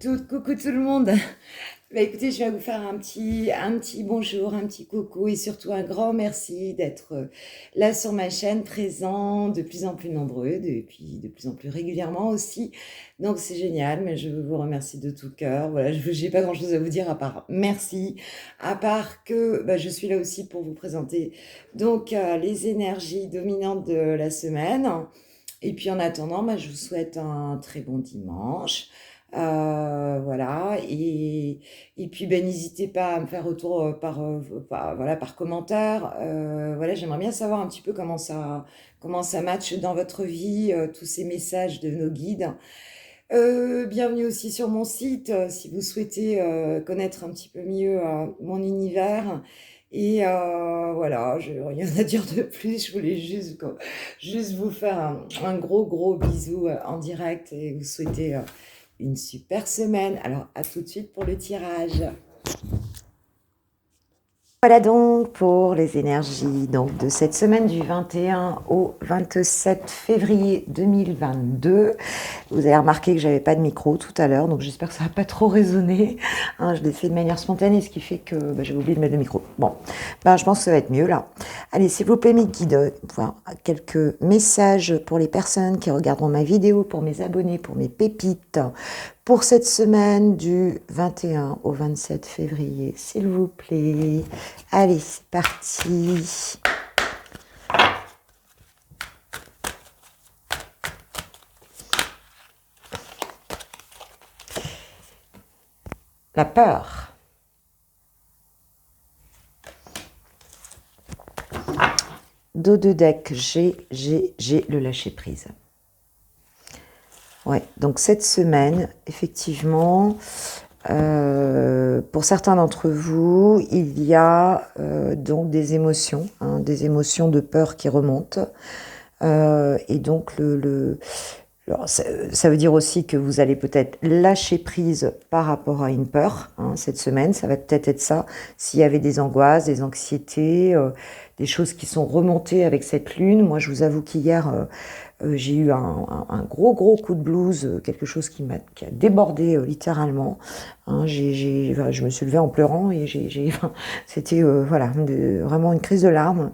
toutes, coucou tout le monde. Bah écoutez, je vais vous faire un petit bonjour, un petit coucou et surtout un grand merci d'être là sur ma chaîne, présent, de plus en plus nombreux et puis de plus en plus régulièrement aussi. Donc c'est génial, mais je vous remercie de tout cœur. Voilà, je n'ai pas grand-chose à vous dire à part merci, à part que bah, je suis là aussi pour vous présenter donc les énergies dominantes de la semaine. Et puis en attendant, bah, je vous souhaite un très bon dimanche. Voilà, et puis ben, n'hésitez pas à me faire retour voilà, par commentaire. Voilà, j'aimerais bien savoir un petit peu comment ça matche dans votre vie, tous ces messages de nos guides. Bienvenue aussi sur mon site, si vous souhaitez connaître un petit peu mieux mon univers. Et voilà, je n'ai rien à dire de plus, je voulais juste vous faire un gros gros bisou en direct et vous souhaiter une super semaine. Alors à tout de suite pour le tirage. Voilà donc pour les énergies donc, de cette semaine du 21 au 27 février 2022. Vous avez remarqué que j'avais pas de micro tout à l'heure, donc j'espère que ça va pas trop résonner. Hein, je l'ai fait de manière spontanée, ce qui fait que j'ai oublié de mettre le micro. Bon, je pense que ça va être mieux là. Allez, s'il vous plaît, mes guides, voilà, quelques messages pour les personnes qui regarderont ma vidéo, pour mes abonnés, pour mes pépites, pour cette semaine du 21 au 27 février, s'il vous plaît. Allez, c'est parti. La peur. Dos de deck, j'ai le lâcher prise. Ouais, donc cette semaine, effectivement, pour certains d'entre vous, il y a donc des émotions de peur qui remontent. Et donc, alors, ça veut dire aussi que vous allez peut-être lâcher prise par rapport à une peur cette semaine. Ça va peut-être être ça. S'il y avait des angoisses, des anxiétés, des choses qui sont remontées avec cette lune. Moi, je vous avoue qu'hier, j'ai eu un gros coup de blues, quelque chose qui a débordé littéralement. Je me suis levée en pleurant et c'était voilà, vraiment une crise de larmes.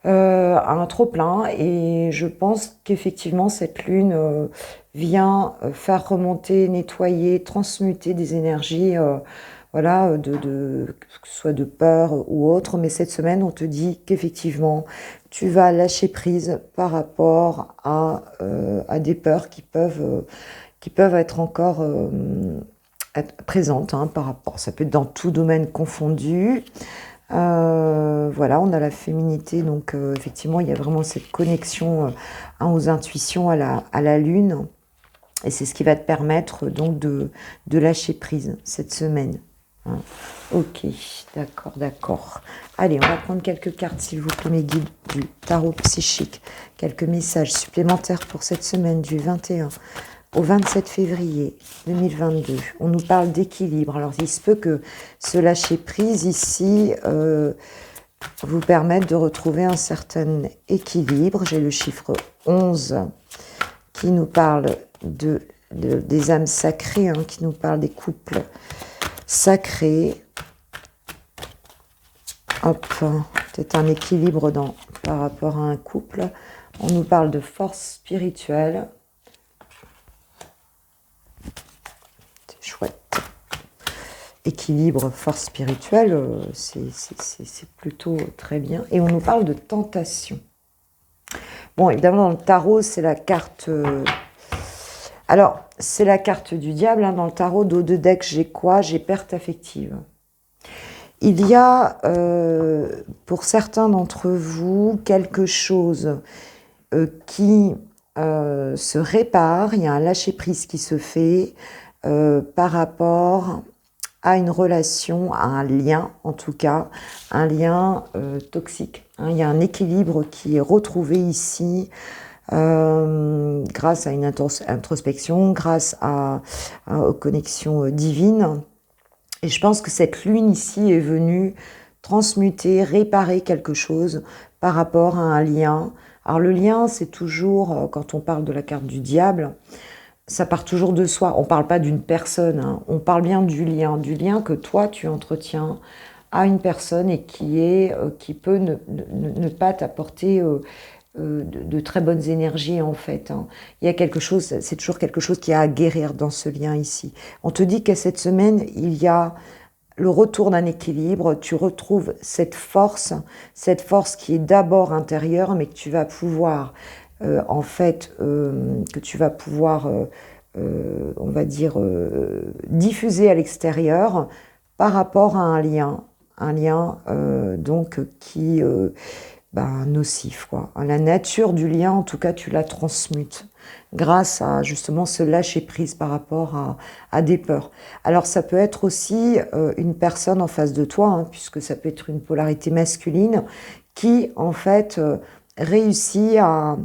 Un trop plein et je pense qu'effectivement cette lune vient faire remonter, nettoyer, transmuter des énergies voilà, que ce soit de peur ou autre, mais cette semaine on te dit qu'effectivement tu vas lâcher prise par rapport à des peurs qui peuvent être encore être présentes par rapport, ça peut être dans tout domaine confondu. Voilà, on a la féminité, donc effectivement il y a vraiment cette connexion aux intuitions à la lune, et c'est ce qui va te permettre donc de lâcher prise cette semaine. Ok, d'accord. Allez, on va prendre quelques cartes s'il vous plaît, mes guides du tarot psychique, quelques messages supplémentaires pour cette semaine du 21 au 27 février 2022, on nous parle d'équilibre. Alors, il se peut que ce lâcher-prise ici vous permette de retrouver un certain équilibre. J'ai le chiffre 11 qui nous parle des âmes sacrées, qui nous parle des couples sacrés. Hop, peut-être un équilibre par rapport à un couple. On nous parle de force spirituelle. Chouette. Équilibre, force spirituelle, c'est plutôt très bien. Et on nous parle de tentation. Bon, évidemment, dans le tarot, c'est la carte... Alors, c'est la carte du diable. Dans le tarot, dos de deck, j'ai quoi? J'ai perte affective. Il y a, pour certains d'entre vous, quelque chose qui se répare. Il y a un lâcher-prise qui se fait par rapport à une relation, à un lien, en tout cas, un lien toxique. Il y a un équilibre qui est retrouvé ici grâce à une introspection, grâce aux connexions divines. Et je pense que cette lune ici est venue transmuter, réparer quelque chose par rapport à un lien. Alors le lien, c'est toujours, quand on parle de la carte du diable, ça part toujours de soi. On ne parle pas d'une personne, hein. On parle bien du lien que toi tu entretiens à une personne et qui peut ne pas t'apporter de très bonnes énergies en fait, hein. Il y a quelque chose, c'est toujours quelque chose qui a à guérir dans ce lien ici. On te dit qu'à cette semaine, il y a le retour d'un équilibre, tu retrouves cette force qui est d'abord intérieure, mais que tu vas pouvoir, que tu vas pouvoir, on va dire, diffuser à l'extérieur par rapport à un lien donc qui nocif, quoi. La nature du lien, en tout cas, tu la transmutes grâce à justement ce lâcher-prise par rapport à des peurs. Alors ça peut être aussi une personne en face de toi, hein, puisque ça peut être une polarité masculine, qui en fait réussit à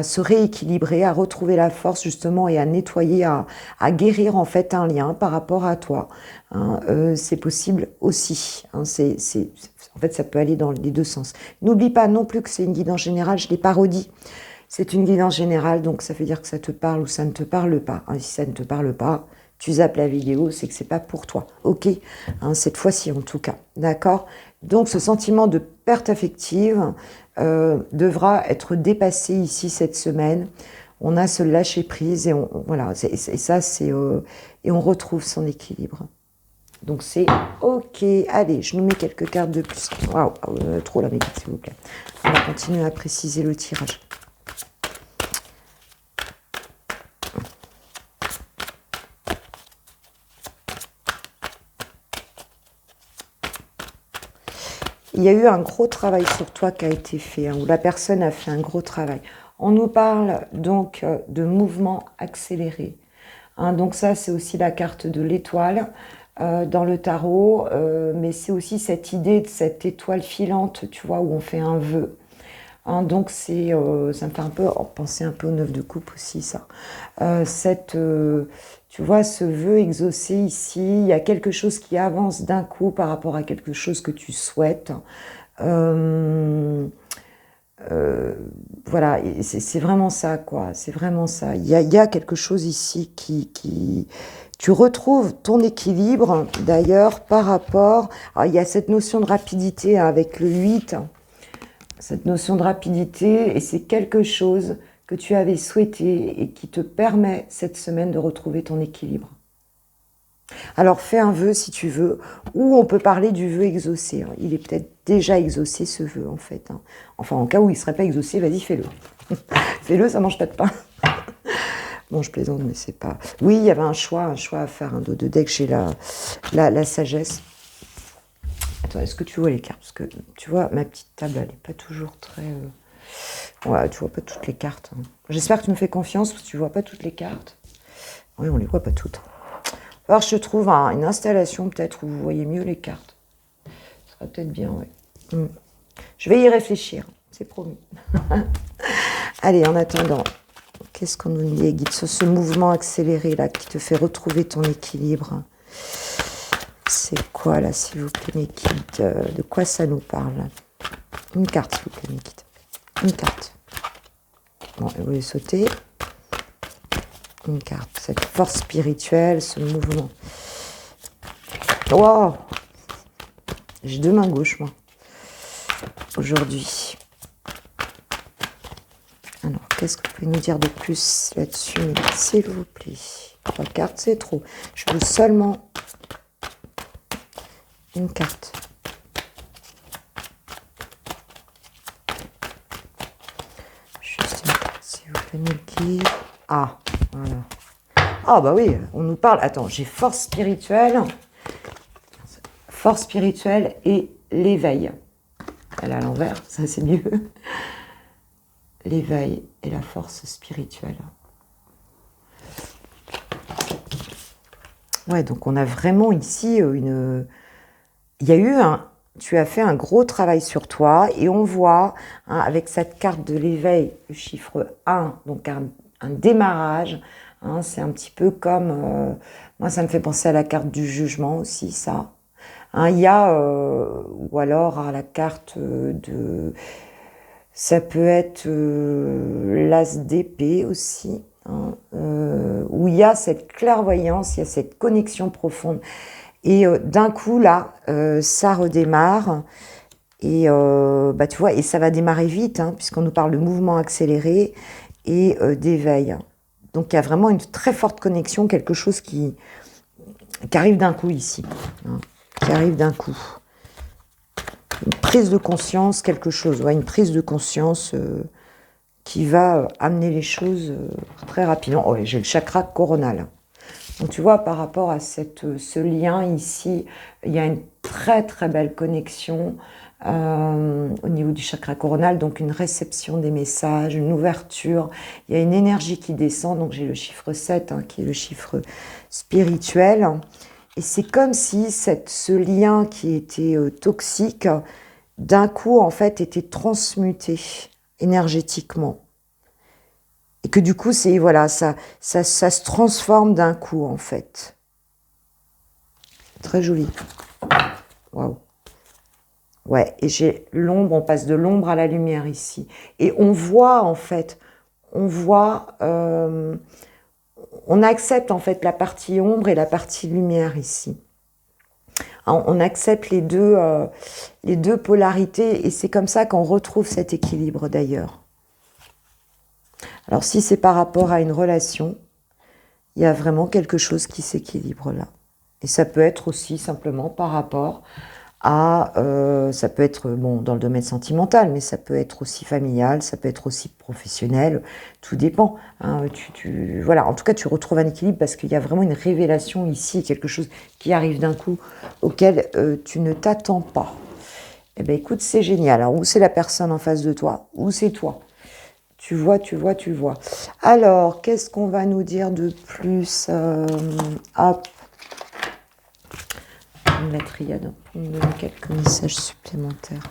se rééquilibrer, à retrouver la force justement et à nettoyer, à guérir en fait un lien par rapport à toi, hein. C'est possible aussi, hein, en fait ça peut aller dans les deux sens. N'oublie pas non plus que c'est une guidance générale, je l'ai pas redit, c'est une guidance générale, donc ça veut dire que ça te parle ou ça ne te parle pas, hein. Si ça ne te parle pas, tu zappes la vidéo, c'est que c'est pas pour toi, ok, hein, cette fois-ci en tout cas, d'accord. Donc ce sentiment de perte affective devra être dépassé ici cette semaine. On a ce lâcher prise et voilà, et on retrouve son équilibre. Donc c'est ok. Allez, je nous mets quelques cartes de plus. Waouh, trop la médite s'il vous plaît. On va continuer à préciser le tirage. Il y a eu un gros travail sur toi qui a été fait, hein, où la personne a fait un gros travail. On nous parle donc de mouvement accéléré, hein, donc ça, c'est aussi la carte de l'étoile dans le tarot, mais c'est aussi cette idée de cette étoile filante, tu vois, où on fait un vœu. Hein, donc ça me fait un peu penser un peu au 9 de coupe aussi, ça. Tu vois, ce vœu exaucé ici, il y a quelque chose qui avance d'un coup par rapport à quelque chose que tu souhaites. Voilà, c'est vraiment ça, quoi. C'est vraiment ça. Il y a quelque chose ici qui... Tu retrouves ton équilibre, d'ailleurs, par rapport... Alors, il y a cette notion de rapidité, hein, avec le 8, cette notion de rapidité, et c'est quelque chose que tu avais souhaité et qui te permet cette semaine de retrouver ton équilibre. Alors fais un vœu si tu veux, ou on peut parler du vœu exaucé, hein. Il est peut-être déjà exaucé ce vœu en fait, hein. Enfin en cas où il ne serait pas exaucé, vas-y fais-le. Fais-le, ça mange pas de pain. Bon, je plaisante, mais c'est pas... Oui, il y avait un choix à faire, hein, de deck. J'ai la sagesse. Attends, est-ce que tu vois les cartes? Parce que tu vois, ma petite table, elle n'est pas toujours très... Ouais, tu vois pas toutes les cartes, hein. J'espère que tu me fais confiance, parce que tu vois pas toutes les cartes. Oui, on les voit pas toutes. Alors, je trouve une installation, peut-être, où vous voyez mieux les cartes. Ce serait peut-être bien, oui. Je vais y réfléchir, c'est promis. Allez, en attendant, qu'est-ce qu'on nous dit, guide, sur ce mouvement accéléré, là, qui te fait retrouver ton équilibre? C'est quoi, là, s'il vous plaît, mes guides? De quoi ça nous parle? Une carte, s'il vous plaît, mes guides. Une carte. Bon, vous voulez sauter. Une carte. Cette force spirituelle, ce mouvement. Wow! J'ai deux mains gauches, moi, aujourd'hui. Alors, qu'est-ce que vous pouvez nous dire de plus là-dessus, s'il vous plaît? 3 cartes, c'est trop. Je veux seulement une carte. Juste une carte, s'il vous plaît, Milky. Ah, voilà. Ah, bah oui, on nous parle... Attends, j'ai force spirituelle et l'éveil. Elle est à l'envers, ça c'est mieux. L'éveil et la force spirituelle. Ouais, donc on a vraiment ici une... Il y a eu tu as fait un gros travail sur toi et on voit, hein, avec cette carte de l'éveil, le chiffre 1, donc un démarrage, hein, c'est un petit peu comme... moi, ça me fait penser à la carte du jugement aussi, ça. Hein, il y a... ou alors à la carte de... Ça peut être l'as d'épée aussi. hein, où il y a cette clairvoyance, il y a cette connexion profonde. Et d'un coup, là, ça redémarre. Et bah, tu vois, et ça va démarrer vite, hein, puisqu'on nous parle de mouvement accéléré et d'éveil. Donc il y a vraiment une très forte connexion, quelque chose qui arrive d'un coup ici, hein, qui arrive d'un coup. Une prise de conscience, quelque chose, ouais, une prise de conscience qui va amener les choses très rapidement. Oh, j'ai le chakra coronal. Donc tu vois, par rapport à ce lien ici, il y a une très très belle connexion au niveau du chakra coronal, donc une réception des messages, une ouverture. Il y a une énergie qui descend, donc j'ai le chiffre 7, hein, qui est le chiffre spirituel. Et c'est comme si ce lien qui était toxique, d'un coup, en fait, était transmuté énergétiquement. Et que du coup, c'est voilà, ça se transforme d'un coup, en fait. Très joli. Waouh. Ouais, et j'ai l'ombre, on passe de l'ombre à la lumière ici. Et on voit, en fait, on accepte, en fait, la partie ombre et la partie lumière ici. On accepte les deux polarités, et c'est comme ça qu'on retrouve cet équilibre, d'ailleurs. Alors, si c'est par rapport à une relation, il y a vraiment quelque chose qui s'équilibre là. Et ça peut être aussi simplement par rapport à... ça peut être bon, dans le domaine sentimental, mais ça peut être aussi familial, ça peut être aussi professionnel, tout dépend. Hein, voilà, en tout cas, tu retrouves un équilibre parce qu'il y a vraiment une révélation ici, quelque chose qui arrive d'un coup auquel tu ne t'attends pas. Eh bien, écoute, c'est génial. Alors, ou c'est la personne en face de toi, ou c'est toi. Tu vois, tu vois, tu vois. Alors, qu'est-ce qu'on va nous dire de plus hop. La triade, pour me donner quelques messages supplémentaires.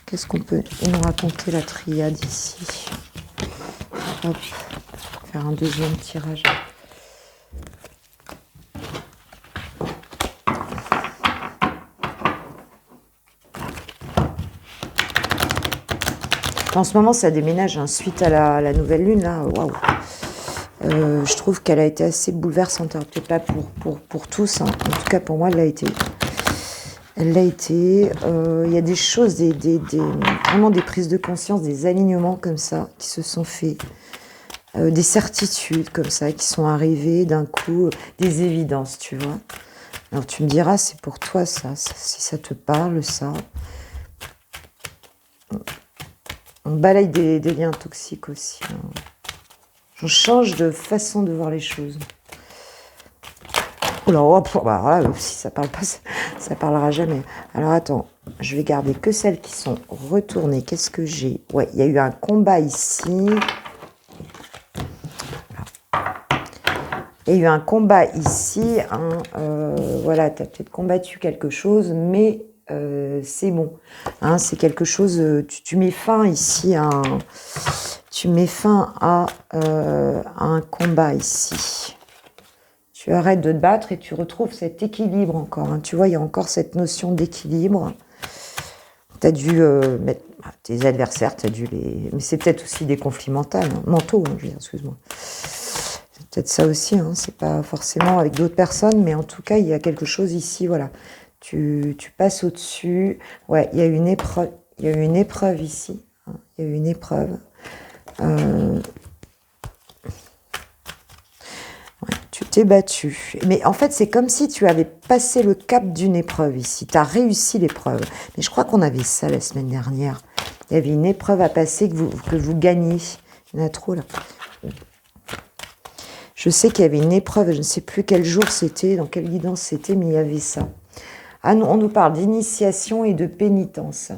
Qu'est-ce qu'on peut nous raconter, la triade, ici? Hop, faire un deuxième tirage. En ce moment, ça déménage, hein, suite à la nouvelle lune, là, waouh. Je trouve qu'elle a été assez bouleversante, hein, peut-être pas pour tous, hein. En tout cas pour moi elle l'a été. Elle l'a été. Il y a des choses, vraiment des prises de conscience, des alignements comme ça qui se sont faits, des certitudes comme ça qui sont arrivées d'un coup, des évidences, tu vois. Alors tu me diras, c'est pour toi ça, si ça te parle, ça. On balaye des liens toxiques aussi, hein. On change de façon de voir les choses. Oula, bah, là, si ça parle pas, ça parlera jamais. Alors attends, je vais garder que celles qui sont retournées. Qu'est-ce que j'ai? Ouais, il y a eu un combat ici. Il y a eu un combat ici. Hein, voilà, tu as peut-être combattu quelque chose, mais c'est bon. Hein, c'est quelque chose... Tu mets fin ici à un... Tu mets fin à un combat ici. Tu arrêtes de te battre et tu retrouves cet équilibre encore. Hein. Tu vois, il y a encore cette notion d'équilibre. Tu as dû mettre tes adversaires, tu as dû les... Mais c'est peut-être aussi des conflits mentaux, hein, je veux dire, excuse-moi. C'est peut-être ça aussi, hein, c'est pas forcément avec d'autres personnes, mais en tout cas, il y a quelque chose ici, voilà. Tu passes au-dessus. Ouais, il y a une épreuve, il y a eu une épreuve ici. Hein, il y a eu une épreuve. Ouais, tu t'es battu. Mais en fait, c'est comme si tu avais passé le cap d'une épreuve ici. Tu as réussi l'épreuve. Mais je crois qu'on avait ça la semaine dernière. Il y avait une épreuve à passer que vous gagnez. Il y en a trop là. Je sais qu'il y avait une épreuve, je ne sais plus quel jour c'était, dans quelle guidance c'était, mais il y avait ça. Ah non, on nous parle d'initiation et de pénitence.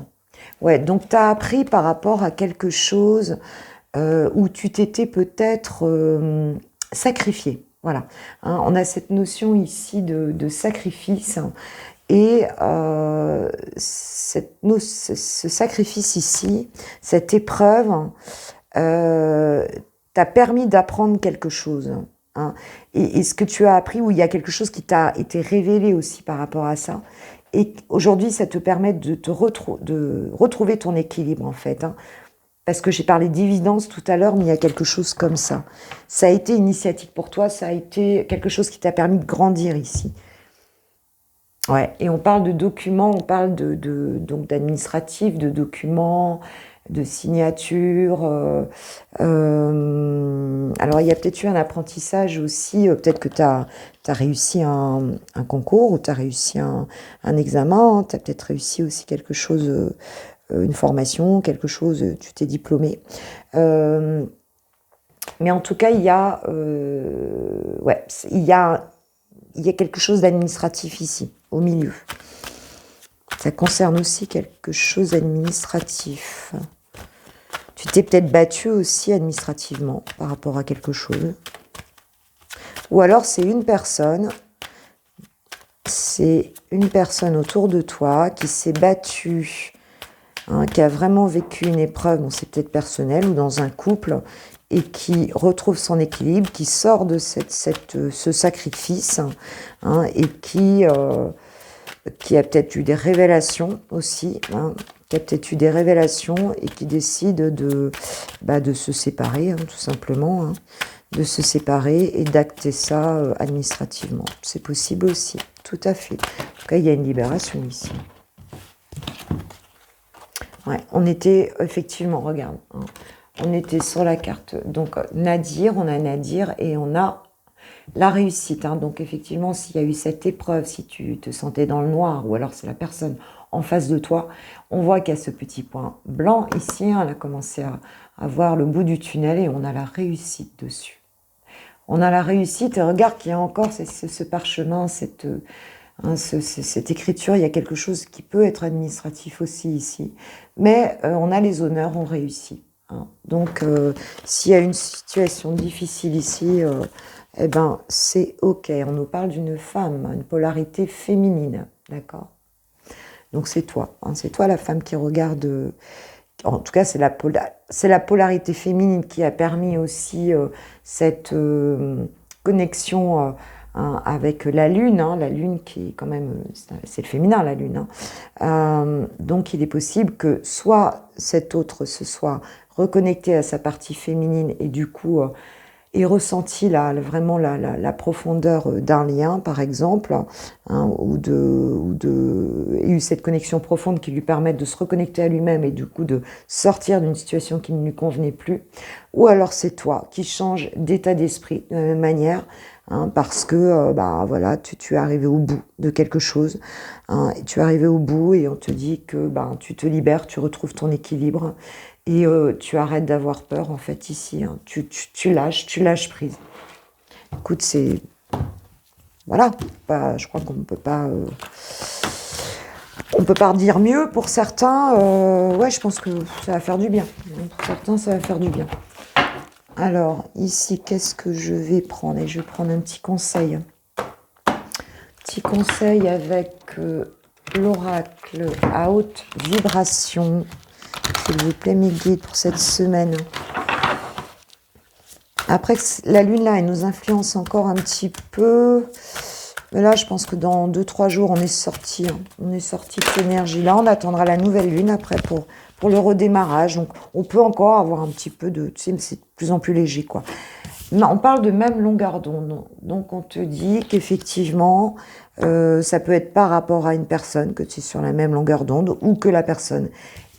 Ouais, donc tu as appris par rapport à quelque chose où tu t'étais peut-être sacrifié. Voilà. Hein, on a cette notion ici de sacrifice. Et ce sacrifice ici, cette épreuve, t'a permis d'apprendre quelque chose. Hein. Et ce que tu as appris, où il y a quelque chose qui t'a été révélé aussi par rapport à ça. Et aujourd'hui, ça te permet de retrouver ton équilibre, en fait. Hein. parce que j'ai parlé d'évidence tout à l'heure, mais il y a quelque chose comme ça. Ça a été initiatique pour toi, ça a été quelque chose qui t'a permis de grandir ici. Ouais, et on parle de documents, on parle donc d'administratif, de documents, de signatures. Alors, il y a peut-être eu un apprentissage aussi, peut-être que tu as réussi un concours ou tu as réussi un examen, tu as peut-être réussi aussi quelque chose, une formation, quelque chose, tu t'es diplômé. Mais en tout cas, il y a, ouais, il y a quelque chose d'administratif ici, au milieu. Ça concerne aussi quelque chose d'administratif. Tu t'es peut-être battu aussi administrativement par rapport à quelque chose. Ou alors c'est une personne autour de toi qui s'est battue, hein, qui a vraiment vécu une épreuve, bon, c'est peut-être personnel ou dans un couple, et qui retrouve son équilibre, qui sort de ce sacrifice, hein, et qui a peut-être eu des révélations aussi, hein, qui a peut-être eu des révélations et qui décide de se séparer, hein, tout simplement, hein, de se séparer et d'acter ça administrativement. C'est possible aussi, tout à fait. En tout cas, il y a une libération ici. Ouais, on était, effectivement, regarde, hein, on était sur la carte, donc Nadir, on a Nadir et on a la réussite, hein. Donc effectivement, s'il y a eu cette épreuve, si tu te sentais dans le noir, ou alors c'est la personne en face de toi, on voit qu'il y a ce petit point blanc ici, hein, elle a commencé à voir le bout du tunnel et on a la réussite dessus. On a la réussite et regarde qu'il y a encore ce parchemin, cette écriture, il y a quelque chose qui peut être administratif aussi ici, mais on a les honneurs, on réussit. Hein. Donc s'il y a une situation difficile ici, eh ben, c'est ok. On nous parle d'une femme, une polarité féminine, d'accord? Donc c'est toi, hein, c'est toi la femme qui regarde. En tout cas, c'est la polarité féminine qui a permis aussi cette connexion hein, avec la lune, hein, la lune qui est quand même, c'est le féminin la lune. Hein. Donc il est possible que soit cet autre se soit reconnecté à sa partie féminine et du coup et ressenti vraiment la profondeur d'un lien, par exemple, hein, et eu cette connexion profonde qui lui permette de se reconnecter à lui-même et du coup de sortir d'une situation qui ne lui convenait plus. Ou alors c'est toi qui changes d'état d'esprit de la même manière, hein, parce que voilà, tu es arrivé au bout de quelque chose, hein, et tu es arrivé au bout et on te dit que tu te libères, tu retrouves ton équilibre. Et tu arrêtes d'avoir peur, en fait, ici. Hein. Tu lâches prise. Écoute, c'est... Voilà. Je crois qu'on ne peut pas... on peut pas dire mieux. Pour certains, ouais, je pense que ça va faire du bien. Pour certains, ça va faire du bien. Alors, ici, qu'est-ce que je vais prendre? Et je vais prendre un petit conseil. Petit conseil avec l'oracle à haute vibration. S'il vous plaît, mes guides, pour cette semaine. Après, la lune, là, elle nous influence encore un petit peu. Mais là, je pense que dans 2-3 jours, on est sorti. Hein. On est sorti de cette énergie-là. On attendra la nouvelle lune après pour le redémarrage. Donc, on peut encore avoir un petit peu de... Tu sais, mais c'est de plus en plus léger, quoi. Non, on parle de même longueur d'onde. Donc, on te dit qu'effectivement, ça peut être par rapport à une personne, que tu es sur la même longueur d'onde, ou que la personne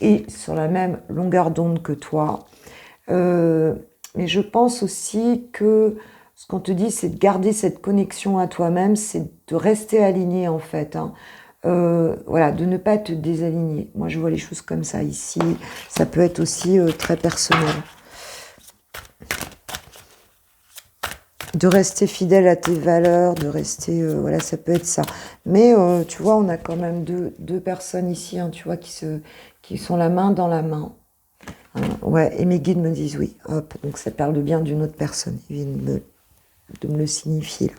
est sur la même longueur d'onde que toi. Mais je pense aussi que ce qu'on te dit, c'est de garder cette connexion à toi-même, c'est de rester aligné en fait. Hein. Voilà, de ne pas te désaligner. Moi, je vois les choses comme ça ici. Ça peut être aussi très personnel. De rester fidèle à tes valeurs, de rester... voilà, ça peut être ça. Mais tu vois, on a quand même deux personnes ici, hein, tu vois, qui sont la main dans la main. Hein, ouais, et mes guides me disent oui. Hop, donc ça parle bien d'une autre personne. Ils viennent de me le signifier. Là.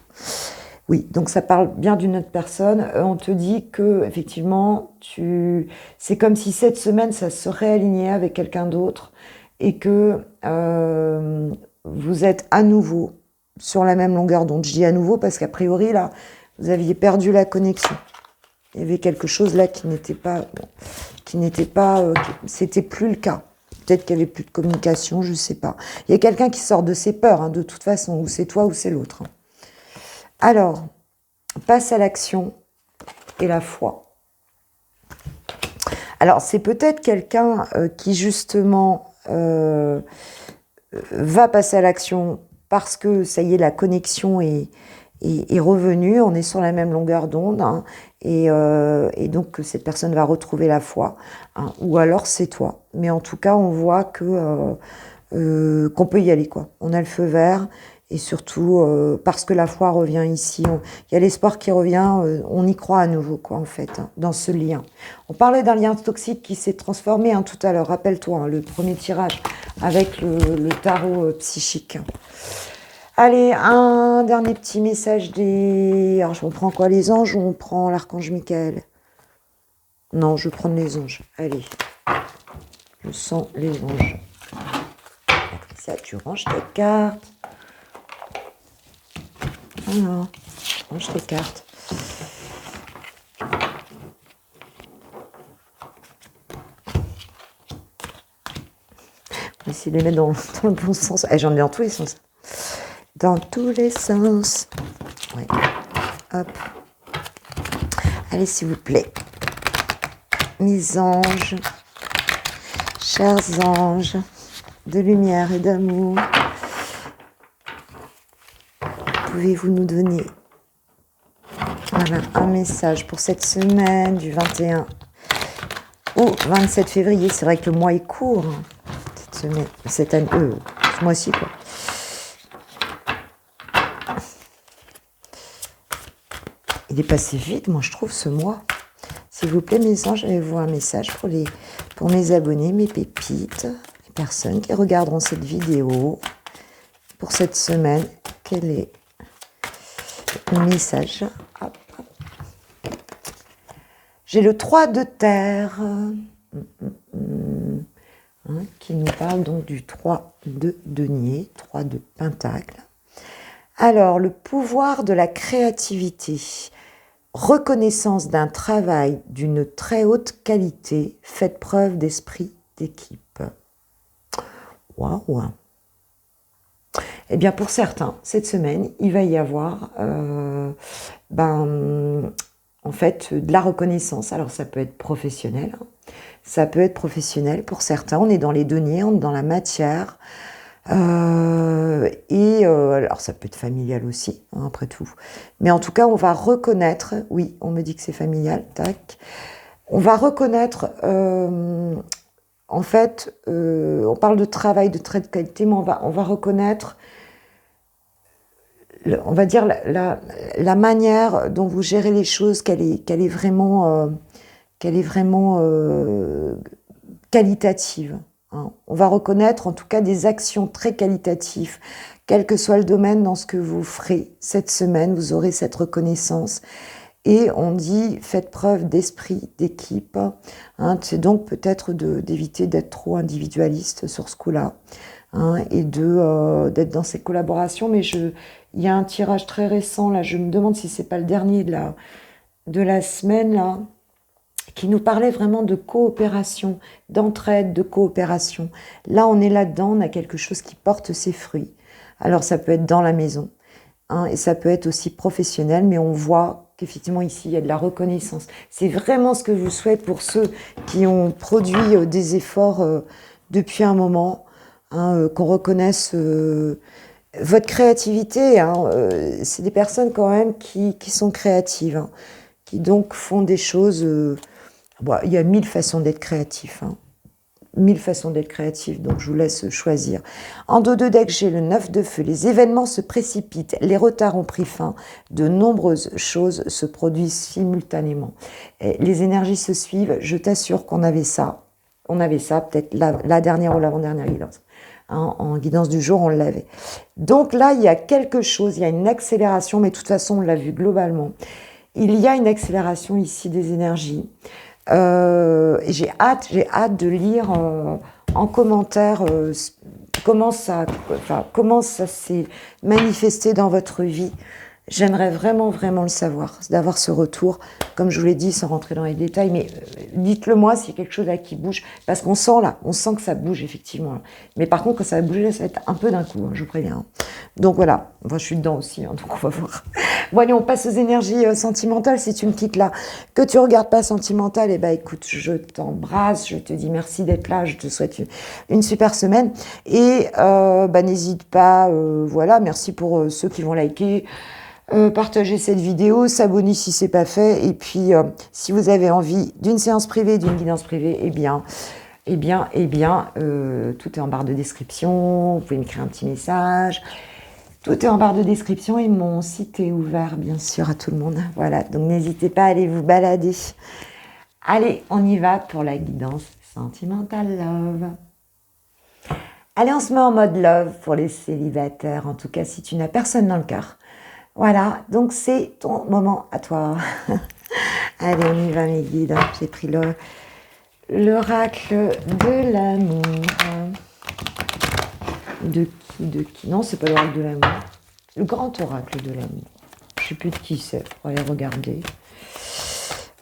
Oui, donc ça parle bien d'une autre personne. On te dit que effectivement, c'est comme si cette semaine, ça se réalignait avec quelqu'un d'autre et que vous êtes à nouveau sur la même longueur d'onde. Je dis à nouveau parce qu'a priori, là, vous aviez perdu la connexion. Il y avait quelque chose là qui n'était pas... c'était plus le cas. peut-être qu'il n'y avait plus de communication, je ne sais pas. Il y a quelqu'un qui sort de ses peurs, hein, de toute façon, ou c'est toi ou c'est l'autre. Hein. Alors, passe à l'action et la foi. Alors, c'est peut-être quelqu'un qui, justement, va passer à l'action parce que, ça y est, la connexion est revenue, on est sur la même longueur d'onde, hein, et donc cette personne va retrouver la foi, hein, ou alors c'est toi. Mais en tout cas, on voit que qu'on peut y aller, quoi. On a le feu vert, et surtout parce que la foi revient ici, il y a l'espoir qui revient, on y croit à nouveau, quoi, en fait, hein, dans ce lien. On parlait d'un lien toxique qui s'est transformé, hein, tout à l'heure, rappelle-toi, hein, le premier tirage avec le tarot psychique. Allez, un dernier petit message des... Alors, on prend quoi, les anges, ou on prend l'archange Michael? Non, je vais prendre les anges. Allez, je sens les anges. Ça, tu ranges tes cartes. Alors, range tes cartes. On va essayer de les mettre dans le bon sens. J'en ai dans tous les sens. Dans tous les sens. Ouais. Hop. Allez, s'il vous plaît. Mes anges, chers anges, de lumière et d'amour, pouvez-vous nous donner un message pour cette semaine du 21 au 27 février. C'est vrai que le mois est court, hein, cette semaine, cette année, ce mois-ci, quoi. Il est passé vite, moi je trouve, ce mois. S'il vous plaît, mes anges, avez-vous un message pour mes abonnés, mes pépites, les personnes qui regarderont cette vidéo pour cette semaine? Quel est le message? Hop. J'ai le 3 de terre qui nous parle donc du 3 de denier, 3 de pentacle. Alors, le pouvoir de la créativité. Reconnaissance d'un travail d'une très haute qualité, faites preuve d'esprit d'équipe. Waouh! Eh bien, pour certains, cette semaine, il va y avoir en fait de la reconnaissance. Alors, ça peut être professionnel. Ça peut être professionnel pour certains. On est dans les deniers, on est dans la matière. Alors ça peut être familial aussi, hein, après tout. Mais en tout cas, on va reconnaître, oui, on me dit que c'est familial, tac. On va reconnaître, en fait, on parle de travail, de trait de qualité, mais on va reconnaître, on va dire, la manière dont vous gérez les choses, qu'elle est vraiment qualitative. On va reconnaître en tout cas des actions très qualitatives, quel que soit le domaine dans ce que vous ferez cette semaine, vous aurez cette reconnaissance. Et on dit, faites preuve d'esprit d'équipe. Hein, c'est donc peut-être d'éviter d'être trop individualiste sur ce coup-là, hein, et d'être dans ces collaborations. Mais il y a un tirage très récent, là, je me demande si c'est pas le dernier de la semaine, là, qui nous parlait vraiment de coopération, d'entraide, de coopération. Là, on est là-dedans, on a quelque chose qui porte ses fruits. Alors, ça peut être dans la maison, hein, et ça peut être aussi professionnel, mais on voit qu'effectivement, ici, il y a de la reconnaissance. C'est vraiment ce que je vous souhaite pour ceux qui ont produit des efforts depuis un moment, hein, qu'on reconnaisse votre créativité. Hein, c'est des personnes quand même qui sont créatives, hein, qui donc font des choses... Bon, il y a 1000 façons d'être créatif, hein. 1000 façons d'être créatif, donc je vous laisse choisir. En dos de deck, j'ai le 9 de feu. Les événements se précipitent, les retards ont pris fin, de nombreuses choses se produisent simultanément. Et les énergies se suivent, je t'assure qu'on avait ça. On avait ça, peut-être la dernière ou l'avant-dernière guidance. Hein, en guidance du jour, on l'avait. Donc là, il y a quelque chose, il y a une accélération, mais de toute façon, on l'a vu globalement. Il y a une accélération ici des énergies. J'ai hâte de lire en commentaire comment ça s'est manifesté dans votre vie, J'aimerais vraiment, vraiment le savoir, d'avoir ce retour, comme je vous l'ai dit, sans rentrer dans les détails, mais dites-le moi s'il y a quelque chose là qui bouge, parce qu'on sent là, on sent que ça bouge effectivement. Là. Mais par contre, quand ça va bouger, là, ça va être un peu d'un coup, hein, je vous préviens. Hein. Donc voilà, moi je suis dedans aussi, hein, donc on va voir. Bon allez, on passe aux énergies sentimentales, si tu me quittes là, que tu regardes pas sentimentale, et ben écoute, je t'embrasse, je te dis merci d'être là, je te souhaite une super semaine, et n'hésite pas, voilà, merci pour ceux qui vont liker, partager cette vidéo, s'abonner si c'est pas fait, et puis si vous avez envie d'une séance privée, d'une guidance privée, tout est en barre de description, vous pouvez m'écrire un petit message, tout est en barre de description et mon site est ouvert bien sûr à tout le monde, voilà, donc n'hésitez pas à aller vous balader. Allez, on y va pour la guidance sentimentale love. Allez, on se met en mode love pour les célibataires, en tout cas si tu n'as personne dans le cœur. Voilà, donc c'est ton moment à toi. Allez, on y va mes guides. J'ai pris l'oracle de l'amour. De qui? Non, c'est pas l'oracle de l'amour. Le grand oracle de l'amour. Je sais plus de qui c'est. On va aller regarder.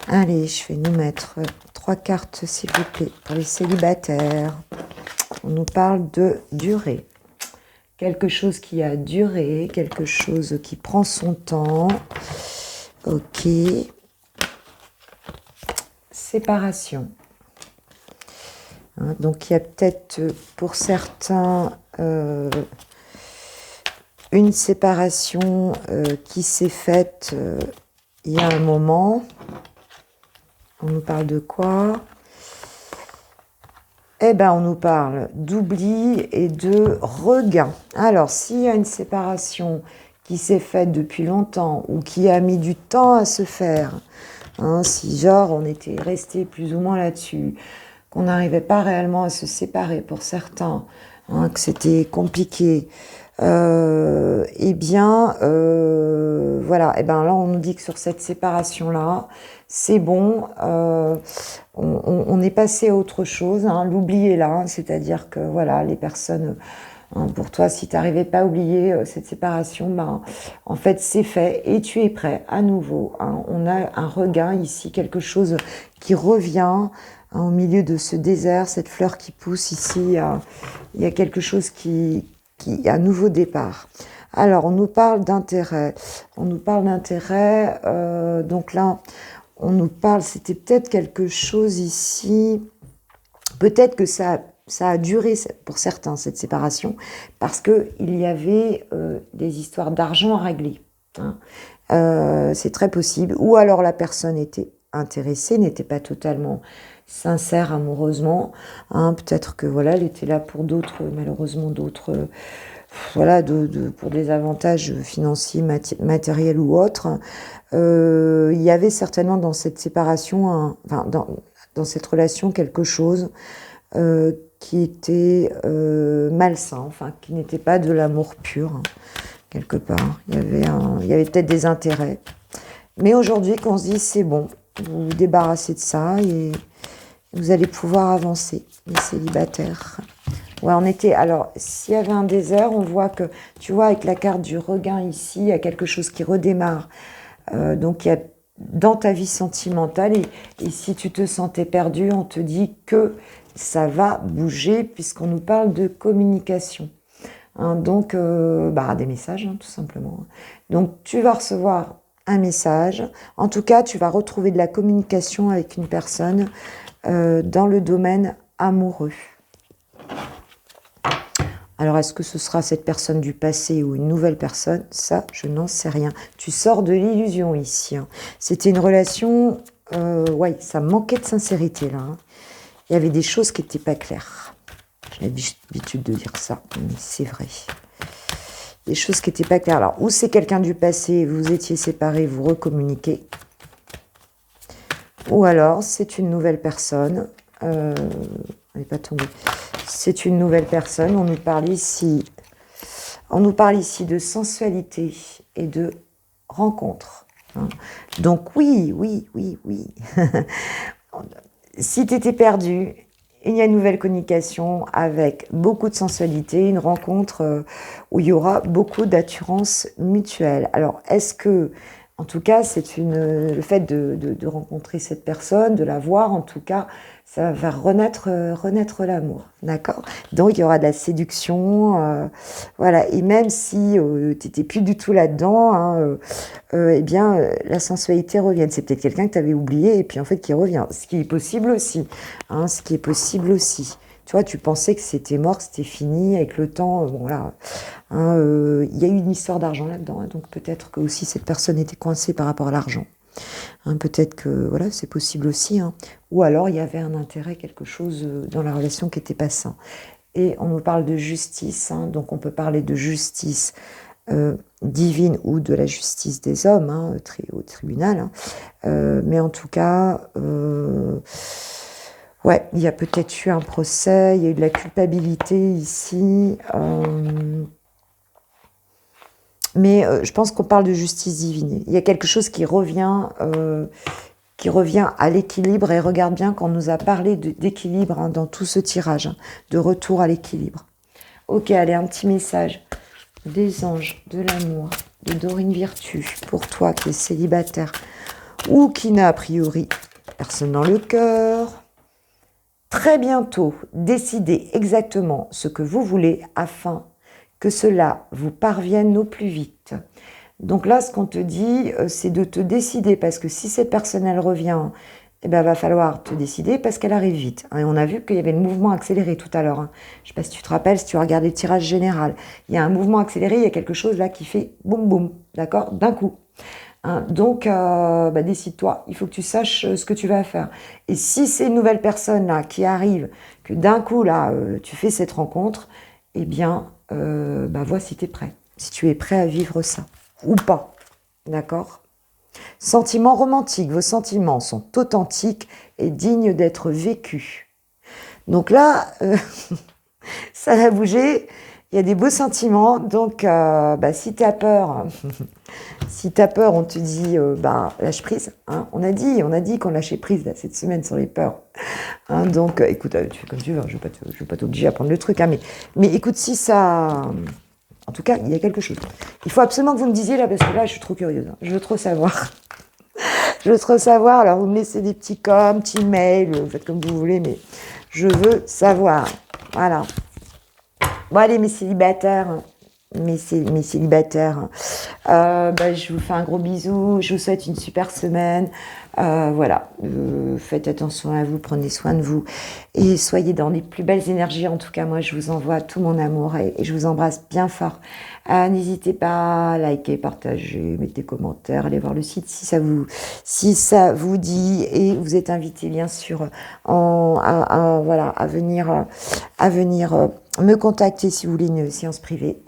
Allez, je vais nous mettre 3 cartes, s'il vous plaît, pour les célibataires. On nous parle de durée. Quelque chose qui a duré, quelque chose qui prend son temps. Ok. Séparation. Hein, donc il y a peut-être pour certains une séparation qui s'est faite il y a un moment. On nous parle de quoi? Eh bien, on nous parle d'oubli et de regain. Alors, s'il y a une séparation qui s'est faite depuis longtemps ou qui a mis du temps à se faire, hein, si genre on était resté plus ou moins là-dessus, qu'on n'arrivait pas réellement à se séparer pour certains, hein, que c'était compliqué, voilà, et ben là on nous dit que sur cette séparation-là, c'est bon, on est passé à autre chose, hein, l'oubli est là, hein, c'est-à-dire que voilà, les personnes, hein, pour toi, si tu n'arrivais pas à oublier cette séparation, ben, en fait c'est fait et tu es prêt à nouveau, hein, on a un regain ici, quelque chose qui revient, hein, au milieu de ce désert, cette fleur qui pousse ici, il y a quelque chose qui un nouveau départ. Alors, on nous parle d'intérêt. Donc là, on nous parle, c'était peut-être quelque chose ici, peut-être que ça a duré pour certains, cette séparation, parce qu'il y avait des histoires d'argent à régler. Hein. C'est très possible. Ou alors la personne était intéressée, n'était pas totalement sincère amoureusement, hein, peut-être que voilà, elle était là pour d'autres, malheureusement d'autres, voilà, pour des avantages financiers, matériels ou autres. Il y avait certainement dans cette séparation, dans cette relation quelque chose qui était malsain, enfin qui n'était pas de l'amour pur, hein, quelque part. Il y avait peut-être des intérêts. Mais aujourd'hui, qu'on se dit c'est bon, vous vous débarrassez de ça et vous allez pouvoir avancer, les célibataires. Ouais, alors, s'il y avait un désert, on voit que, tu vois, avec la carte du regain ici, il y a quelque chose qui redémarre. Donc, il y a dans ta vie sentimentale, et si tu te sentais perdu, on te dit que ça va bouger, puisqu'on nous parle de communication. Hein, donc, des messages, hein, tout simplement. Donc, tu vas recevoir un message. En tout cas, tu vas retrouver de la communication avec une personne dans le domaine amoureux. Alors, est-ce que ce sera cette personne du passé ou une nouvelle personne? Ça, je n'en sais rien. Tu sors de l'illusion ici. Hein. C'était une relation... ouais, ça manquait de sincérité, là. Hein. Il y avait des choses qui n'étaient pas claires. J'ai l'habitude de dire ça, mais c'est vrai. Des choses qui n'étaient pas claires. Alors, ou c'est quelqu'un du passé, vous étiez séparés, vous recommuniquez. Ou alors, c'est une nouvelle personne. Elle n'est pas tombée. C'est une nouvelle personne. On nous parle ici de sensualité et de rencontre. Hein. Donc oui. Si tu étais perdu Il y a une nouvelle communication avec beaucoup de sensualité, une rencontre où il y aura beaucoup d'assurance mutuelle. Alors, est-ce que, en tout cas, le fait de rencontrer cette personne, de la voir, en tout cas, ça va renaître l'amour, d'accord? Donc, il y aura de la séduction, voilà. Et même si tu n'étais plus du tout là-dedans, hein, eh bien, la sensualité revient. C'est peut-être quelqu'un que tu avais oublié et puis en fait qui revient. Ce qui est possible aussi, hein, ce qui est possible aussi. Tu vois, tu pensais que c'était mort, que c'était fini avec le temps. Bon, là, hein, il y a eu une histoire d'argent là-dedans, hein, donc peut-être que aussi cette personne était coincée par rapport à l'argent. Hein, peut-être que, voilà, c'est possible aussi. Hein. Ou alors, il y avait un intérêt, quelque chose dans la relation qui n'était pas sain. Et on nous parle de justice, hein, donc on peut parler de justice divine ou de la justice des hommes, hein, au tribunal. Hein. Mais en tout cas, ouais, il y a peut-être eu un procès, il y a eu de la culpabilité ici. Mais je pense qu'on parle de justice divine. Il y a quelque chose qui revient à l'équilibre. Et regarde bien qu'on nous a parlé d'équilibre hein, dans tout ce tirage, hein, de retour à l'équilibre. Ok, allez, un petit message des anges, de l'amour, de Dorine Virtue, pour toi qui es célibataire ou qui n'a a priori personne dans le cœur. Très bientôt, décidez exactement ce que vous voulez afin que cela vous parvienne au plus vite. Donc là, ce qu'on te dit, c'est de te décider, parce que si cette personne, elle revient, eh ben, va falloir te décider parce qu'elle arrive vite. Et on a vu qu'il y avait le mouvement accéléré tout à l'heure. Hein. Je ne sais pas si tu te rappelles, si tu as regardé le tirage général. Il y a un mouvement accéléré, il y a quelque chose là qui fait boum boum, d'accord, d'un coup. Hein, donc, décide-toi, il faut que tu saches ce que tu vas faire. Et si c'est une nouvelle personne là qui arrive, que d'un coup là, tu fais cette rencontre, eh bien, vois si tu es prêt. Si tu es prêt à vivre ça ou pas, d'accord ? Sentiments romantiques, vos sentiments sont authentiques et dignes d'être vécus. Donc là, ça va bouger, il y a des beaux sentiments, donc si tu as peur, on te dit lâche prise. Hein. On a dit qu'on lâchait prise là, cette semaine sur les peurs. Hein, donc écoute, tu fais comme tu veux, je ne vais pas t'obliger à prendre le truc, hein, mais écoute, si ça... En tout cas, il y a quelque chose. Il faut absolument que vous me disiez là, parce que là, je suis trop curieuse. Hein. Je veux trop savoir. Alors vous me laissez des petits petits mails, vous faites comme vous voulez, mais je veux savoir. Voilà. Bon, allez, mes célibataires, je vous fais un gros bisou, je vous souhaite une super semaine. Voilà, faites attention à vous, prenez soin de vous et soyez dans les plus belles énergies. En tout cas, moi, je vous envoie tout mon amour et je vous embrasse bien fort. N'hésitez pas à liker, partager, mettre des commentaires, allez voir le site si ça vous dit, et vous êtes invité bien sûr à venir me contacter si vous voulez une séance privée.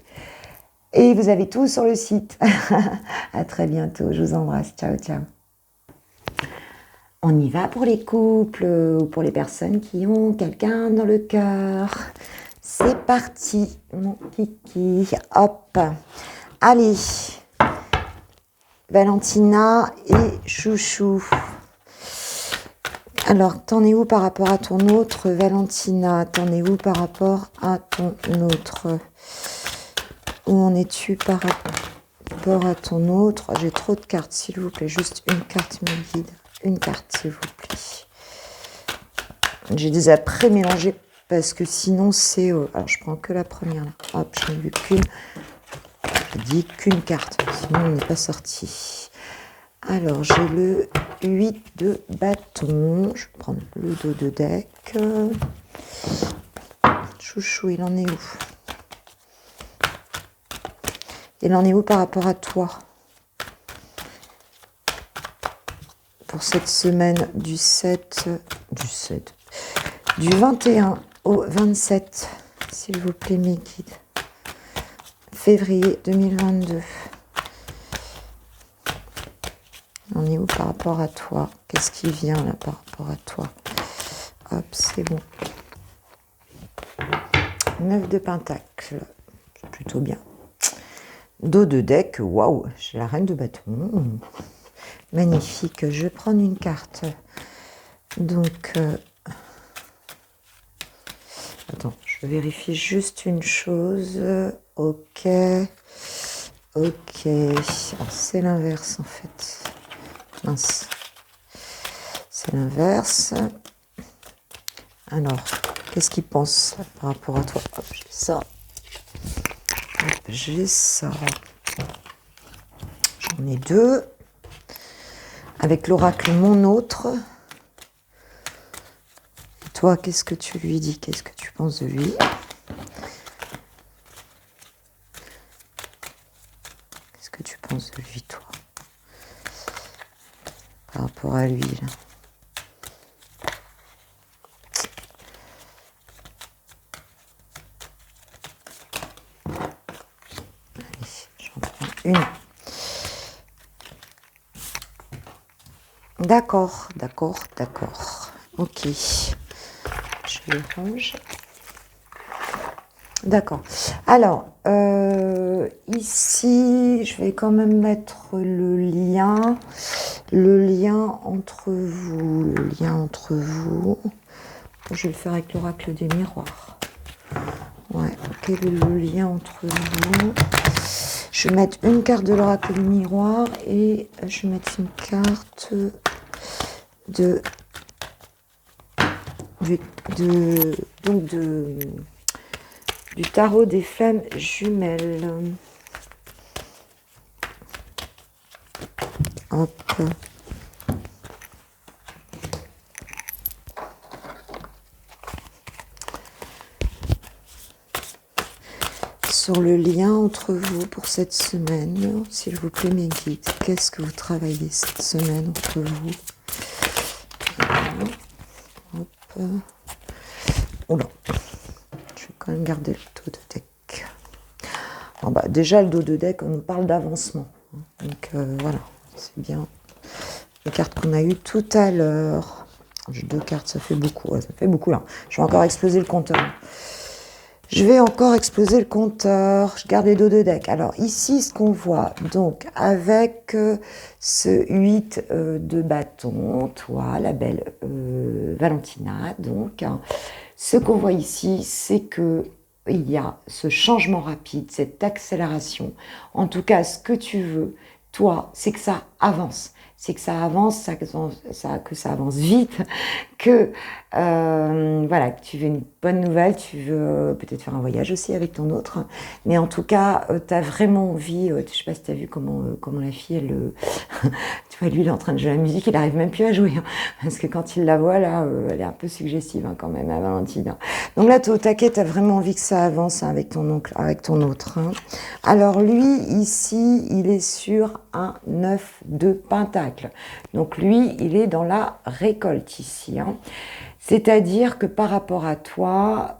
Et vous avez tout sur le site. À très bientôt, je vous embrasse. Ciao, ciao. On y va pour les couples ou pour les personnes qui ont quelqu'un dans le cœur. C'est parti, mon kiki. Hop. Allez. Valentina et Chouchou. Alors, t'en es où par rapport à ton autre, Valentina? T'en es où par rapport à ton autre? Où en es-tu par rapport à ton autre? J'ai trop de cartes, s'il vous plaît. Juste une carte me guide. Une carte, s'il vous plaît. J'ai déjà pré-mélangé parce que sinon c'est... alors, je prends que la première. Là. Hop, je n'ai vu qu'une. Je dis qu'une carte. Sinon, on n'est pas sorti. Alors, j'ai le 8 de bâton. Je vais prendre le dos de deck. Chouchou, il en est où? Il en est où par rapport à toi? Pour cette semaine du 21 au 27, s'il vous plaît, mes guides. Février 2022. On est où par rapport à toi? Qu'est-ce qui vient là par rapport à toi? Hop, c'est bon. 9 de Pentacle. C'est plutôt bien. Dos de deck. Waouh, j'ai la reine de bâton. Magnifique. Je vais prendre une carte. Donc, Je vérifie juste une chose. Ok. Ok. C'est l'inverse en fait. Mince. C'est l'inverse. Alors, qu'est-ce qu'il pense là, par rapport à toi? Hop, j'ai ça. Hop, j'ai ça. J'en ai deux. Avec l'oracle Mon Autre. Et toi, qu'est-ce que tu lui dis? Qu'est-ce que tu penses de lui? Qu'est-ce que tu penses de lui, toi? Par rapport à lui, là. J'en prends une. D'accord, d'accord, d'accord. Ok. Je le range. D'accord. Alors, ici, je vais quand même mettre le lien entre vous. Le lien entre vous. Je vais le faire avec l'oracle des miroirs. Ouais, quel est le lien entre vous? Je vais mettre une carte de l'oracle du miroir et je vais mettre une carte du tarot des flammes jumelles. Hop. Sur le lien entre vous pour cette semaine, s'il vous plaît mes guides, qu'est-ce que vous travaillez cette semaine entre vous? Hop. Oula, je vais quand même garder le dos de deck. Bon, bah, déjà le dos de deck, on nous parle d'avancement, donc voilà, c'est bien. Les cartes qu'on a eues tout à l'heure. J'ai deux cartes, ça fait beaucoup, ouais, ça fait beaucoup là. Je vais encore exploser le compteur. Je garde les dos de deck. Alors ici, ce qu'on voit, donc avec ce 8 de bâton, toi, la belle Valentina, donc, hein, ce qu'on voit ici, c'est que il y a ce changement rapide, cette accélération. En tout cas, ce que tu veux, toi, c'est que ça avance. C'est que ça avance, que ça avance vite, que voilà, que tu veux une bonne nouvelle, tu veux peut-être faire un voyage aussi avec ton autre, mais en tout cas, tu as vraiment envie, je sais pas si tu as vu comment la fille, elle, tu vois, lui, il est en train de jouer la musique, il arrive même plus à jouer, hein, parce que quand il la voit, là, elle est un peu suggestive hein, quand même, à Valentine. Hein. Donc là, tu es au taquet, tu as vraiment envie que ça avance hein, avec ton oncle, avec ton autre. Hein. Alors lui, ici, il est sur un 9 de pentacle. Donc lui, il est dans la récolte ici. Hein. C'est-à-dire que par rapport à toi,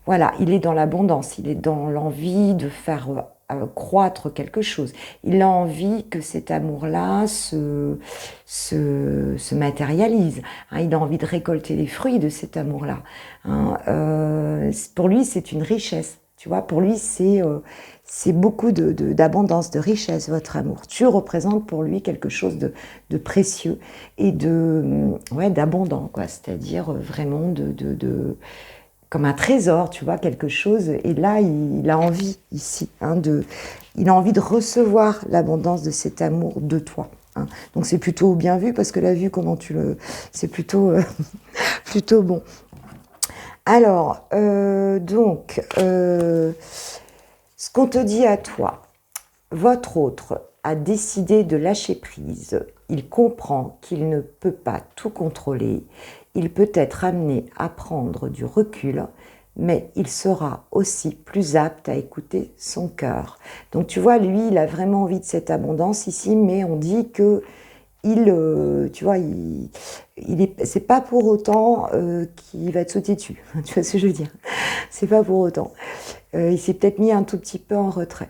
voilà, il est dans l'abondance, il est dans l'envie de faire croître quelque chose. Il a envie que cet amour-là se matérialise. Hein, il a envie de récolter les fruits de cet amour-là. Hein, pour lui, c'est une richesse. Tu vois, pour lui, c'est beaucoup d'abondance, de richesse, votre amour. Tu représentes pour lui quelque chose de précieux et d'abondant, quoi. C'est-à-dire vraiment comme un trésor, tu vois, quelque chose. Et là, il a envie ici, hein, il a envie de recevoir l'abondance de cet amour de toi. Hein. Donc c'est plutôt bien vu parce que la vue, c'est plutôt plutôt bon. Alors, ce qu'on te dit à toi, votre autre a décidé de lâcher prise. Il comprend qu'il ne peut pas tout contrôler. Il peut être amené à prendre du recul, mais il sera aussi plus apte à écouter son cœur. Donc tu vois, lui, il a vraiment envie de cette abondance ici, mais on dit que tu vois, c'est pas pour autant qu'il va te sauter dessus. Tu vois ce que je veux dire? C'est pas pour autant. Il s'est peut-être mis un tout petit peu en retrait.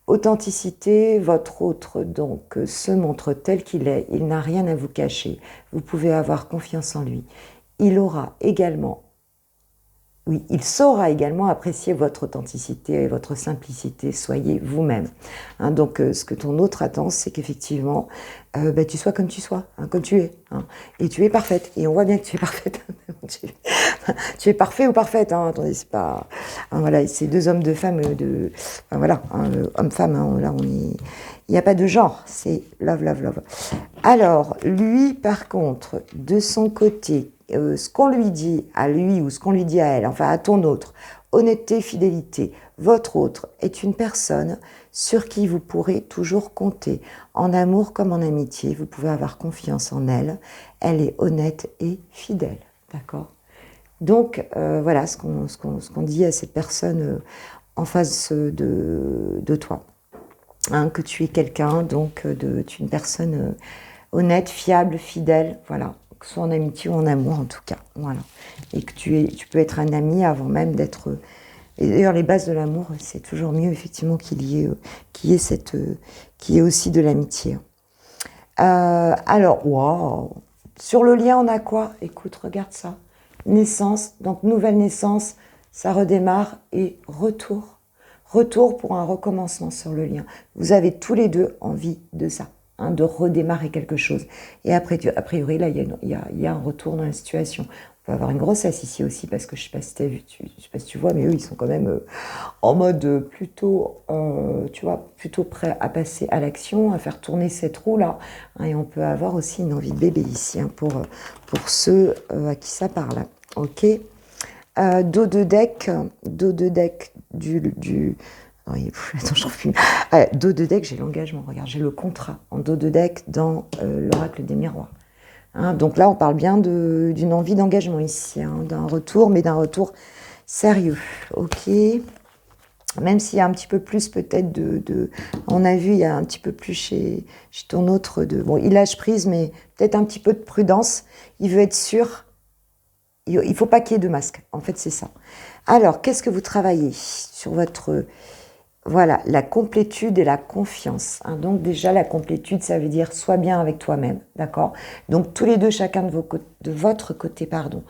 Authenticité, votre autre donc se montre tel qu'il est. Il n'a rien à vous cacher. Vous pouvez avoir confiance en lui. Il aura également Oui, il saura également apprécier votre authenticité et votre simplicité. Soyez vous-même. Hein, donc, ce que ton autre attend, c'est qu'effectivement, bah, tu sois comme tu sois, hein, comme tu es. Hein, et tu es parfaite. Et on voit bien que tu es parfaite. Tu es parfait ou parfaite. Hein, attendez, c'est pas... Hein, voilà, c'est deux hommes, deux femmes, enfin, voilà, hein, homme-femme, hein, là, on est... Il n'y a pas de genre, c'est love, love, love. Alors, lui, par contre, de son côté, ce qu'on lui dit à lui ou ce qu'on lui dit à elle, enfin à ton autre, honnêteté, fidélité, votre autre est une personne sur qui vous pourrez toujours compter, en amour comme en amitié, vous pouvez avoir confiance en elle, elle est honnête et fidèle, d'accord? Donc voilà ce qu'on dit à cette personne en face de toi. Hein, que tu es quelqu'un, donc tu es une personne honnête, fiable, fidèle, voilà, que ce soit en amitié ou en amour en tout cas, voilà. Et que tu peux être un ami avant même d'être... Et d'ailleurs, les bases de l'amour, c'est toujours mieux effectivement qu'il y ait qu'il y ait aussi de l'amitié. Alors, wow. Sur le lien, on a quoi? Écoute, regarde ça. Naissance, donc nouvelle naissance, ça redémarre et retour. Retour pour un recommencement sur le lien. Vous avez tous les deux envie de ça, hein, de redémarrer quelque chose. Et après, a priori, là, il y a un retour dans la situation. On peut avoir une grossesse ici aussi, parce que je ne sais pas si tu as vu, je sais pas si tu vois, mais eux, ils sont quand même en mode plutôt, tu vois, plutôt prêts à passer à l'action, à faire tourner cette roue-là. Hein, et on peut avoir aussi une envie de bébé ici, hein, pour ceux à qui ça parle. Ok. Dos de deck non, attends, je refile. Dos de deck, j'ai l'engagement, regarde, j'ai le contrat en dos de deck dans l'oracle des miroirs. Hein, donc là, on parle bien d'une envie d'engagement ici, hein, d'un retour, mais d'un retour sérieux. Ok. Même s'il y a un petit peu plus peut-être on a vu, il y a un petit peu plus chez ton autre bon, il lâche prise, mais peut-être un petit peu de prudence. Il veut être sûr. Il ne faut pas qu'il y ait de masque. En fait, c'est ça. Alors, qu'est-ce que vous travaillez sur votre... Voilà, la complétude et la confiance. Hein. Donc déjà, la complétude, ça veut dire sois bien avec toi-même. D'accord? Donc, tous les deux, chacun de votre côté, pardon,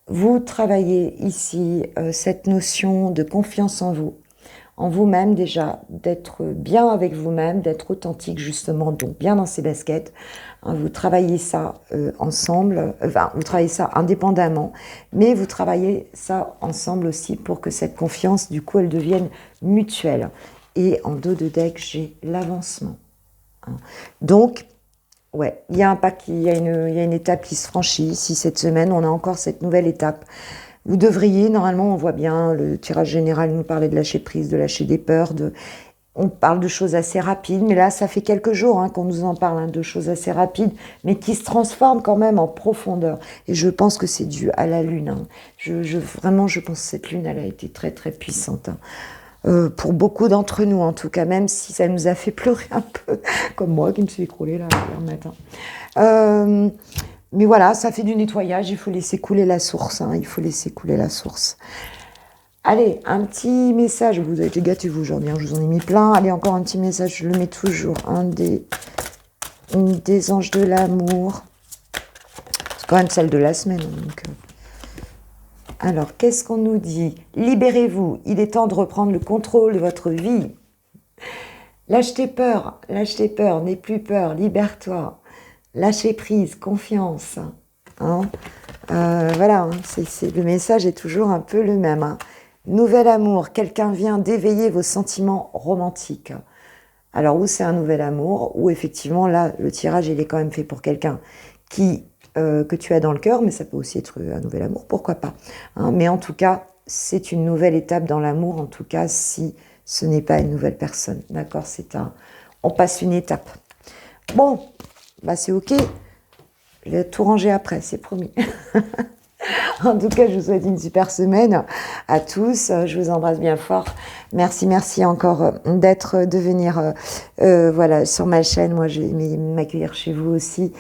vous travaillez ici cette notion de confiance en vous-même déjà, d'être bien avec vous-même, d'être authentique justement, donc bien dans ses baskets. Hein, vous travaillez ça ensemble, enfin vous travaillez ça indépendamment, mais vous travaillez ça ensemble aussi pour que cette confiance, du coup, elle devienne mutuelle. Et en dos de deck, j'ai l'avancement. Hein. Donc, ouais, il y a un pas il y a une étape qui se franchit ici cette semaine, on a encore cette nouvelle étape. Vous devriez, normalement, on voit bien, le tirage général nous parlait de lâcher prise, de lâcher des peurs, on parle de choses assez rapides, mais là, ça fait quelques jours hein, qu'on nous en parle, hein, de choses assez rapides, mais qui se transforment quand même en profondeur. Et je pense que c'est dû à la Lune. Hein. Vraiment, je pense que cette Lune, elle a été très, très puissante. Hein. Pour beaucoup d'entre nous, en tout cas, même si ça nous a fait pleurer un peu, comme moi qui me suis écroulée là, hier matin. Mais voilà, ça fait du nettoyage, il faut laisser couler la source. Hein, il faut laisser couler la source. Allez, un petit message. Vous avez été gâtés, vous, aujourd'hui. Hein, je vous en ai mis plein. Allez, encore un petit message. Je le mets toujours. Une des anges de l'amour. C'est quand même celle de la semaine. Donc, alors, qu'est-ce qu'on nous dit? Libérez-vous. Il est temps de reprendre le contrôle de votre vie. Lâche tes peurs. Lâche tes peurs. N'aie plus peur. Libère-toi. Lâcher prise. Confiance. Hein, voilà. Hein, le message est toujours un peu le même. Hein. Nouvel amour, quelqu'un vient d'éveiller vos sentiments romantiques. Alors, ou c'est un nouvel amour, ou effectivement, là, le tirage, il est quand même fait pour quelqu'un que tu as dans le cœur, mais ça peut aussi être un nouvel amour, pourquoi pas. Hein, mais en tout cas, c'est une nouvelle étape dans l'amour, en tout cas, si ce n'est pas une nouvelle personne. D'accord? On passe une étape. Bon, bah c'est ok. Je vais tout ranger après, c'est promis. En tout cas, je vous souhaite une super semaine à tous. Je vous embrasse bien fort. Merci encore de venir voilà, sur ma chaîne. Moi, j'ai aimé m'accueillir chez vous aussi.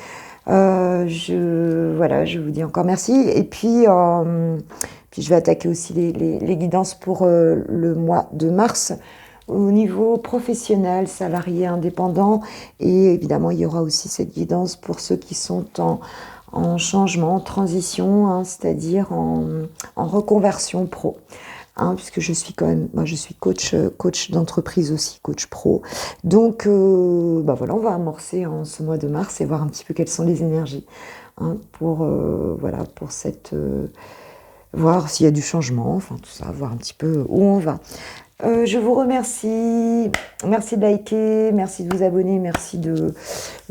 Je vous dis encore merci. Et puis je vais attaquer aussi les guidances pour le mois de mars. au niveau professionnel, salarié, indépendant. Et évidemment, il y aura aussi cette guidance pour ceux qui sont en changement, en transition, hein, c'est-à-dire en reconversion pro. Hein, puisque je suis quand même, moi je suis coach d'entreprise aussi, coach pro. Donc, bah voilà, on va amorcer en ce mois de mars et voir un petit peu quelles sont les énergies, hein, pour voilà, pour voir s'il y a du changement, enfin tout ça, voir un petit peu où on va. Je vous remercie, merci de liker, merci de vous abonner, merci de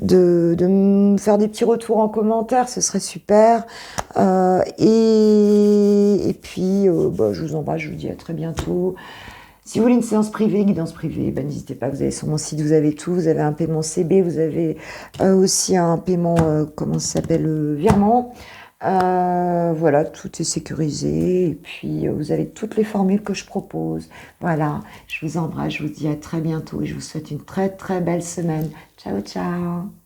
me faire des petits retours en commentaire, ce serait super. Et puis, bah, je vous embrasse, je vous dis à très bientôt. Si vous voulez une séance privée, guidance privée, ben, n'hésitez pas, vous avez sur mon site, vous avez tout, vous avez un paiement CB, vous avez aussi un paiement, comment ça s'appelle, virement. Voilà, tout est sécurisé et puis vous avez toutes les formules que je propose. Voilà, je vous embrasse, je vous dis à très bientôt et je vous souhaite une très très belle semaine. Ciao, ciao!